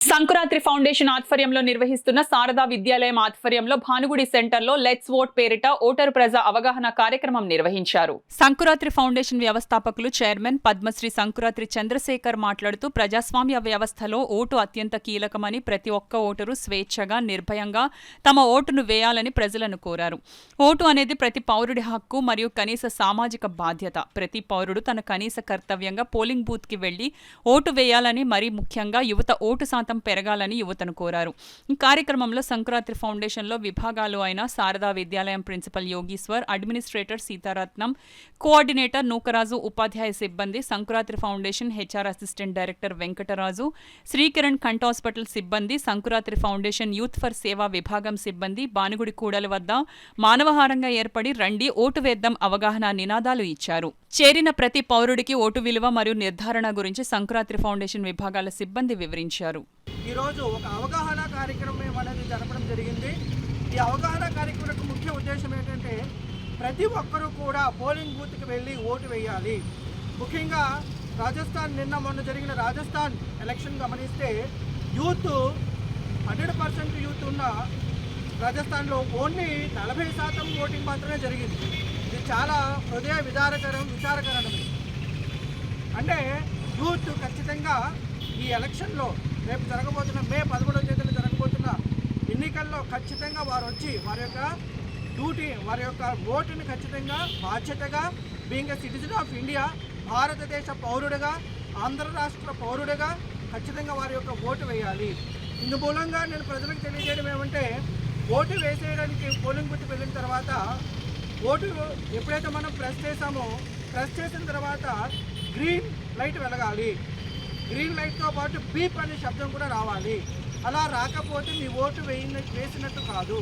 Sankranti foundation ఆధ్వర్యంలో నిర్వహిస్తున్న శారదా విద్యాలయం ఆధ్వర్యంలో భానుగుడి సెంటర్లో లెట్స్ ఓట్ పేరిట ఓటరు ప్రజా అవగాహన కార్యక్రమం నిర్వహించారు. సంకురాత్రి ఫౌండేషన్ వ్యవస్థాపకులు చైర్మన్ పద్మశ్రీ సంకురాత్రి చంద్రశేఖర్ మాట్లాడుతూ ప్రజాస్వామ్య వ్యవస్థలో ఓటు అత్యంత కీలకమని ప్రతి ఒక్క ఓటరు స్వేచ్ఛగా నిర్భయంగా తమ ఓటును వేయాలని ప్రజలను కోరారు. ఓటు అనేది ప్రతి పౌరుడి హక్కు మరియు కనీస సామాజిక బాధ్యత. ప్రతి పౌరుడు తన కనీస కర్తవ్యంగా పోలింగ్ బూత్ కి వెళ్లి ఓటు వేయాలని, మరీ ముఖ్యంగా యువత ఓటు శాతం పెరగాలని యువతను కోరారు. ఈ కార్యక్రమంలో సంకురాత్రి ఫౌండేషన్లో విభాగాలు అయిన Sharada Vidyalayam principal Yogeshwar, administrator Seetharatnam, coordinator Nookaraju, ఉపాధ్యాయ సిబ్బంది, Sankurathri foundation HR assistant director Venkataraju, Srikiran కంట్ హాస్పిటల్ సిబ్బంది, సంకురాత్రి ఫౌండేషన్ యూత్ ఫర్ సేవా విభాగం సిబ్బంది బానుగుడి కూడలి వద్ద మానవహారంగా ఏర్పడి రండి ఓటు వేద్దాం అవగాహన నినాదాలు ఇచ్చారు. చేరిన ప్రతి పౌరుడికి ఓటు విలువ మరియు నిర్ధారణ గురించి సంకురాత్రి ఫౌండేషన్ విభాగాల సిబ్బంది వివరించారు. ఈరోజు ఒక అవగాహన కార్యక్రమం అనేది జరపడం జరిగింది. ఈ అవగాహన కార్యక్రమం ముఖ్య ఉద్దేశం ఏంటంటే ప్రతి ఒక్కరూ కూడా పోలింగ్ బూత్కి వెళ్ళి ఓటు వేయాలి. ముఖ్యంగా మొన్న జరిగిన రాజస్థాన్ ఎలక్షన్ గమనిస్తే యూత్ 100% యూత్ ఉన్న రాజస్థాన్లో ఓన్లీ 40% ఓటింగ్ మాత్రమే జరిగింది. ఇది చాలా హృదయ విచారకరమే. అంటే యూత్ ఖచ్చితంగా ఈ ఎలక్షన్లో రేపు జరగబోతున్న మే 11వ తేదీన జరగబోతున్న ఎన్నికల్లో ఖచ్చితంగా వారు వచ్చి వారి యొక్క ఓటుని ఖచ్చితంగా బాధ్యతగా being a citizen of India, భారతదేశ పౌరుడిగా, ఆంధ్ర రాష్ట్ర పౌరుడిగా ఖచ్చితంగా వారి యొక్క ఓటు వేయాలి. ఇందు మూలంగా నేను ప్రజలకు తెలియజేయడం ఏమంటే ఓటు వేసేయడానికి పోలింగ్ బూత్కి వెళ్ళిన తర్వాత ఓటు ఎప్పుడైతే మనం ప్రెస్ చేసిన తర్వాత గ్రీన్ లైట్ వెలగాలి. గ్రీన్ లైట్తో పాటు బీప్ అనే శబ్దం కూడా రావాలి. అలా రాకపోతే మీ ఓటు వేసినట్టు కాదు.